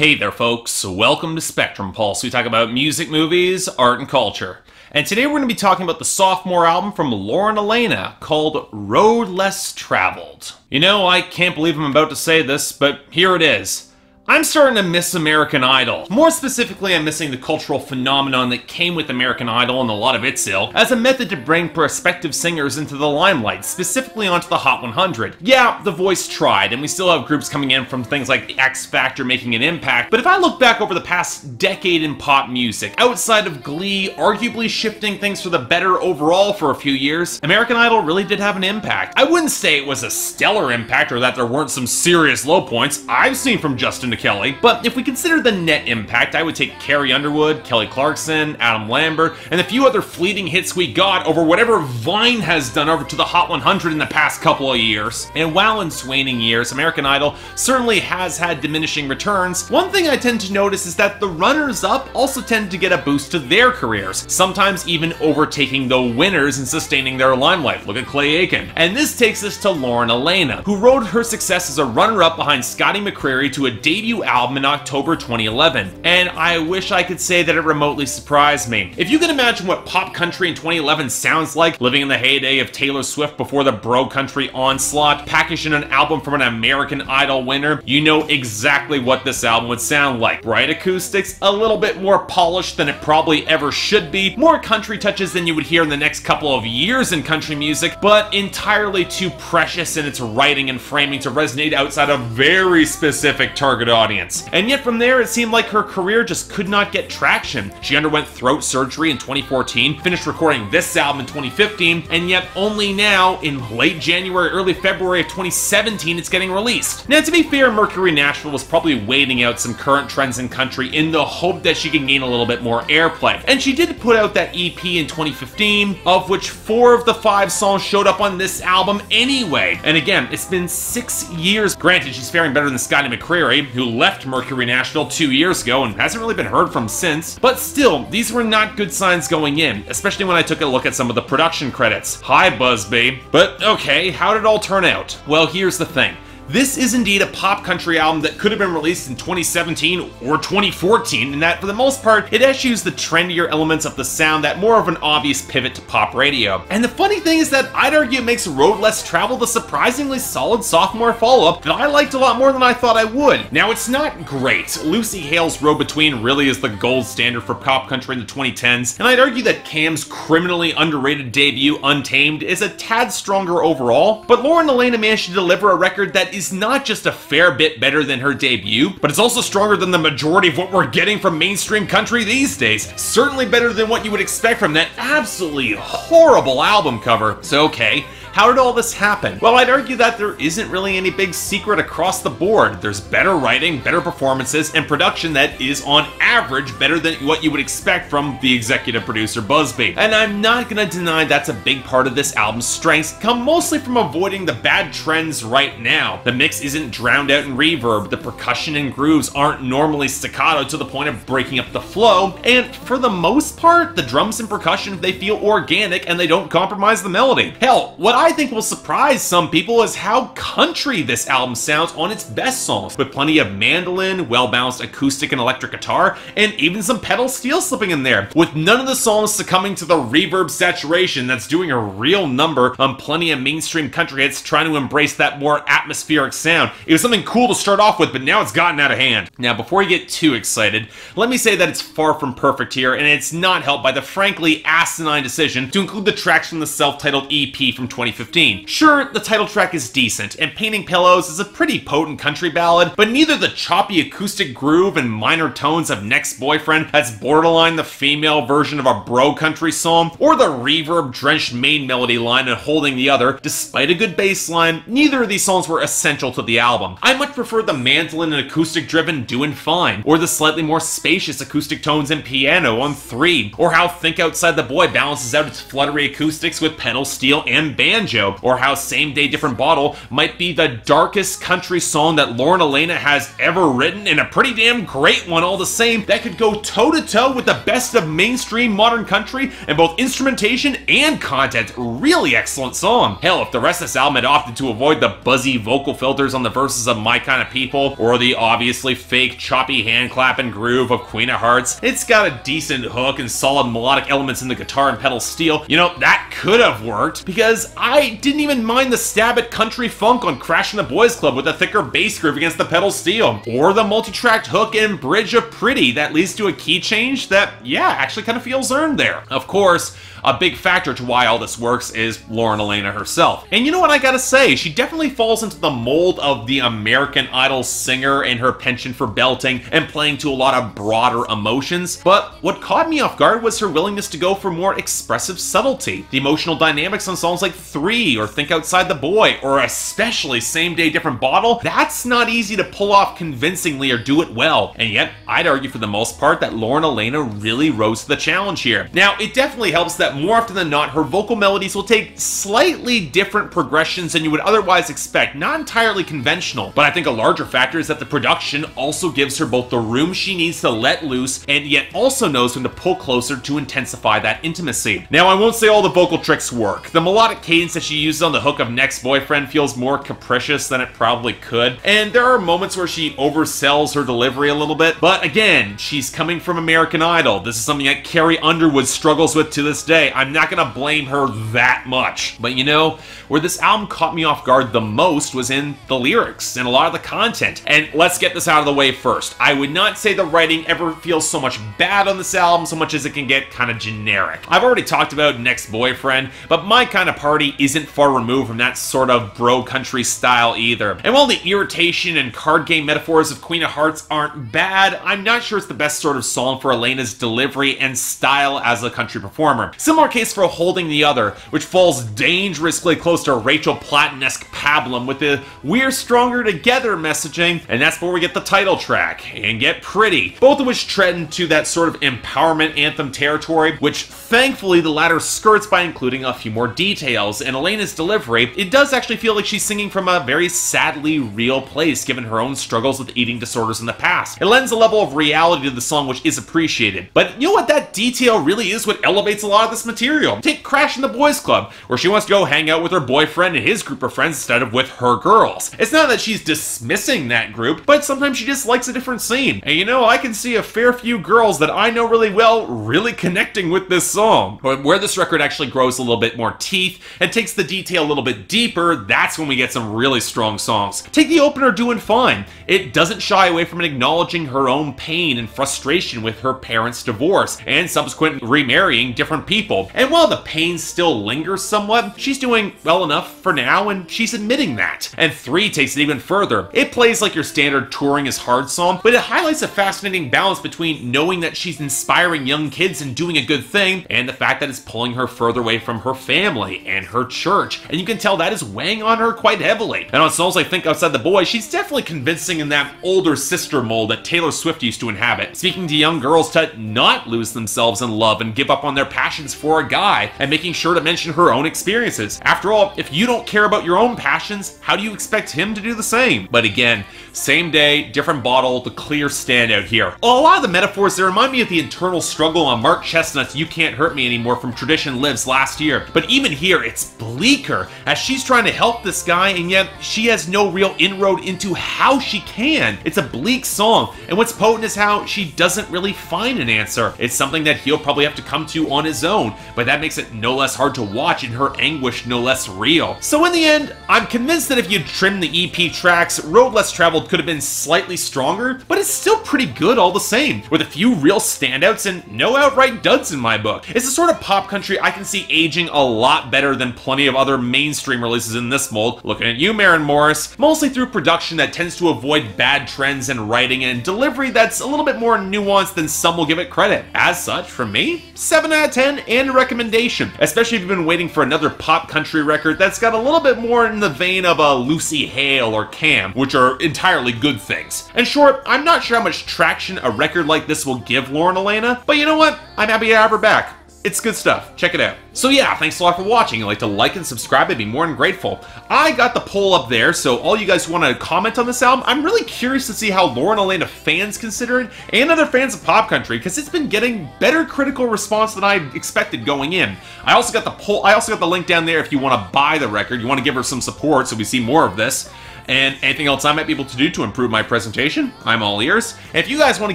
Hey there folks, welcome to Spectrum Pulse. We talk about music, movies, art, and culture. And today we're going to be talking about the sophomore album from Alaina called Road Less Traveled. You know, I can't believe I'm about to say this, but here it is. I'm starting to miss American Idol. More specifically, I'm missing the cultural phenomenon that came with American Idol and a lot of its ilk as a method to bring prospective singers into the limelight, specifically onto the Hot 100. Yeah, The Voice tried, and we still have groups coming in from things like the X Factor making an impact, but if I look back over the past decade in pop music, outside of Glee arguably shifting things for the better overall for a few years, American Idol really did have an impact. I wouldn't say it was a stellar impact or that there weren't some serious low points I've seen from Justin to Kelly, but if we consider the net impact, I would take Carrie Underwood, Kelly Clarkson, Adam Lambert, and the few other fleeting hits we got over whatever Vine has done over to the Hot 100 in the past couple of years. And while in waning years, American Idol certainly has had diminishing returns, one thing I tend to notice is that the runners-up also tend to get a boost to their careers, sometimes even overtaking the winners and sustaining their limelight. Look at Clay Aiken. And this takes us to Alaina, who rode her success as a runner-up behind Scotty McCreery to a debut album in October 2011, and I wish I could say that it remotely surprised me. If you can imagine what pop country in 2011 sounds like, living in the heyday of Taylor Swift before the bro country onslaught, packaged in an album from an American Idol winner, you know exactly what this album would sound like. Bright acoustics, a little bit more polished than it probably ever should be, more country touches than you would hear in the next couple of years in country music, but entirely too precious in its writing and framing to resonate outside a very specific target audience. And yet from there, it seemed like her career just could not get traction. She underwent throat surgery in 2014, finished recording this album in 2015, and yet only now, in late January, early February of 2017, it's getting released. Now, to be fair, Mercury Nashville was probably waiting out some current trends in country in the hope that she can gain a little bit more airplay. And she did put out that EP in 2015, of which 4 of the 5 songs showed up on this album anyway. And again, it's been 6 years. Granted, she's faring better than Scotty McCreery, who left Mercury Nashville 2 years ago and hasn't really been heard from since, but still, these were not good signs going in, especially when I took a look at some of the production credits. Hi, Busby. But okay, how did it all turn out? Well, here's the thing. This is indeed a pop country album that could have been released in 2017 or 2014, in that for the most part, it eschews the trendier elements of the sound that more of an obvious pivot to pop radio. And the funny thing is that I'd argue it makes Road Less Traveled a surprisingly solid sophomore follow-up that I liked a lot more than I thought I would. Now, it's not great. Lucy Hale's Road Between really is the gold standard for pop country in the 2010s, and I'd argue that Cam's criminally underrated debut, Untamed, is a tad stronger overall, but Alaina managed to deliver a record that is not just a fair bit better than her debut, but it's also stronger than the majority of what we're getting from mainstream country these days. Certainly better than what you would expect from that absolutely horrible album cover. So okay, how did all this happen? Well, I'd argue that there isn't really any big secret across the board. There's better writing, better performances, and production that is on average better than what you would expect from the executive producer Busby. And I'm not gonna deny that's a big part of this album's strengths come mostly from avoiding the bad trends right now. The mix isn't drowned out in reverb, the percussion and grooves aren't normally staccato to the point of breaking up the flow, and for the most part, the drums and percussion, they feel organic and they don't compromise the melody. Hell, what I think will surprise some people is how country this album sounds on its best songs, with plenty of mandolin, well-balanced acoustic and electric guitar, and even some pedal steel slipping in there, with none of the songs succumbing to the reverb saturation that's doing a real number on plenty of mainstream country hits trying to embrace that more atmospheric sound. It was something cool to start off with, but now it's gotten out of hand. Now, before you get too excited, let me say that it's far from perfect here, and it's not helped by the frankly asinine decision to include the tracks from the self-titled EP from 2015. Sure, the title track is decent, and Painting Pillows is a pretty potent country ballad, but neither the choppy acoustic groove and minor tones of Next Boyfriend that's borderline the female version of a bro country song, or the reverb-drenched main melody line and Holding the Other. Despite a good bass line, neither of these songs were essential to the album. I much prefer the mandolin and acoustic-driven Doin' Fine, or the slightly more spacious acoustic tones and piano on 3, or how Think Outside the Boy balances out its fluttery acoustics with pedal steel and band banjo, or how Same Day Different Bottle might be the darkest country song that Lauren Alaina has ever written, and a pretty damn great one all the same, that could go toe-to-toe with the best of mainstream modern country in both instrumentation and content. Really excellent song. Hell, if the rest of this album had opted to avoid the buzzy vocal filters on the verses of My Kind of People, or the obviously fake choppy hand clap and groove of Queen of Hearts, it's got a decent hook and solid melodic elements in the guitar and pedal steel. You know, that could have worked, because I didn't even mind the stab at country funk on Crashing the Boys Club with a thicker bass groove against the pedal steel, or the multi-tracked hook and bridge of Pretty that leads to a key change that, yeah, actually kind of feels earned there. Of course, a big factor to why all this works is Lauren Alaina herself. And you know what I gotta say, she definitely falls into the mold of the American Idol singer and her penchant for belting and playing to a lot of broader emotions. But what caught me off guard was her willingness to go for more expressive subtlety. The emotional dynamics on songs like 3 or Think Outside the Boy, or especially Same Day Different Bottle, that's not easy to pull off convincingly or do it well. And yet, I'd argue for the most part that Lauren Alaina really rose to the challenge here. Now, it definitely helps that more often than not, her vocal melodies will take slightly different progressions than you would otherwise expect, not entirely conventional. But I think a larger factor is that the production also gives her both the room she needs to let loose, and yet also knows when to pull closer to intensify that intimacy. Now, I won't say all the vocal tricks work. The melodic cadence that she uses on the hook of Next Boyfriend feels more capricious than it probably could, and there are moments where she oversells her delivery a little bit. But again, she's coming from American Idol. This is something that Carrie Underwood struggles with to this day. I'm not gonna blame her that much. But you know, where this album caught me off guard the most was in the lyrics and a lot of the content. And let's get this out of the way first. I would not say the writing ever feels so much bad on this album so much as it can get kind of generic. I've already talked about Next Boyfriend, but My Kind of Party isn't far removed from that sort of bro country style either. And while the irritation and card game metaphors of Queen of Hearts aren't bad, I'm not sure it's the best sort of song for Alaina's delivery and style as a country performer. Similar case for Holding the Other, which falls dangerously close to Rachel Platten-esque pablum with the "We're Stronger Together" messaging, and that's where we get the title track, and Get Pretty, both of which tread into that sort of empowerment anthem territory, which thankfully the latter skirts by including a few more details. In Alaina's delivery, it does actually feel like she's singing from a very sadly real place, given her own struggles with eating disorders in the past. It lends a level of reality to the song which is appreciated. But you know what? That detail really is what elevates a lot of this material. Take Crashing the Boys Club, where she wants to go hang out with her boyfriend and his group of friends instead of with her girls. It's not that she's dismissing that group, but sometimes she just likes a different scene. And you know, I can see a fair few girls that I know really well really connecting with this song. But where this record actually grows a little bit more teeth and takes the detail a little bit deeper, that's when we get some really strong songs. Take the opener, Doin' Fine. It doesn't shy away from acknowledging her own pain and frustration with her parents' divorce and subsequent remarrying different people. And while the pain still lingers somewhat, she's doing well enough for now, and she's admitting that. And 3 takes it even further. It plays like your standard touring is hard song, but it highlights a fascinating balance between knowing that she's inspiring young kids and doing a good thing, and the fact that it's pulling her further away from her family and her church. And you can tell that is weighing on her quite heavily. And on songs like Think Outside the Boy, she's definitely convincing in that older sister mold that Taylor Swift used to inhabit, speaking to young girls to not lose themselves in love and give up on their passions for a guy, and making sure to mention her own experiences. After all, if you don't care about your own passions, how do you expect him to do the same? But again, Same Day, Different Bottle, the clear standout here. A lot of the metaphors, they remind me of the internal struggle on Mark Chestnut's You Can't Hurt Me Anymore from Tradition Lives last year. But even here, it's bleaker, as she's trying to help this guy, and yet she has no real inroad into how she can. It's a bleak song, and what's potent is how she doesn't really find an answer. It's something that he'll probably have to come to on his own, but that makes it no less hard to watch and her anguish no less real. So in the end, I'm convinced that if you'd trimmed the EP tracks, Road Less Traveled could have been slightly stronger, but it's still pretty good all the same, with a few real standouts and no outright duds in my book. It's the sort of pop country I can see aging a lot better than plenty of other mainstream releases in this mold. Looking at you, Maren Morris, mostly through production that tends to avoid bad trends in writing and delivery that's a little bit more nuanced than some will give it credit. As such, from me, 7 out of 10 and a recommendation, especially if you've been waiting for another pop country record that's got a little bit more in the vein of a Lucy Hale or Cam, which are entirely good things. In short, I'm not sure how much traction a record like this will give Lauren Alaina, but you know what? I'm happy to have her back. It's good stuff. Check it out. So yeah, thanks a lot for watching. If you'd like to like and subscribe, I'd be more than grateful. I got the poll up there, so all you guys who want to comment on this album, I'm really curious to see how Laura and Alaina fans consider it, and other fans of pop country, because it's been getting better critical response than I expected going in. I also got the link down there if you want to buy the record, you want to give her some support so we see more of this. And anything else I might be able to do to improve my presentation, I'm all ears. And if you guys want to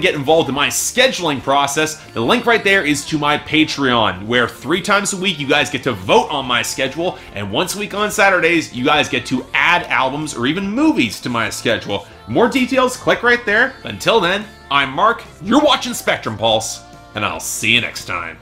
get involved in my scheduling process, the link right there is to my Patreon, where 3 times a week you guys get to vote on my schedule, and once a week on Saturdays, you guys get to add albums or even movies to my schedule. More details, click right there. Until then, I'm Mark, you're watching Spectrum Pulse, and I'll see you next time.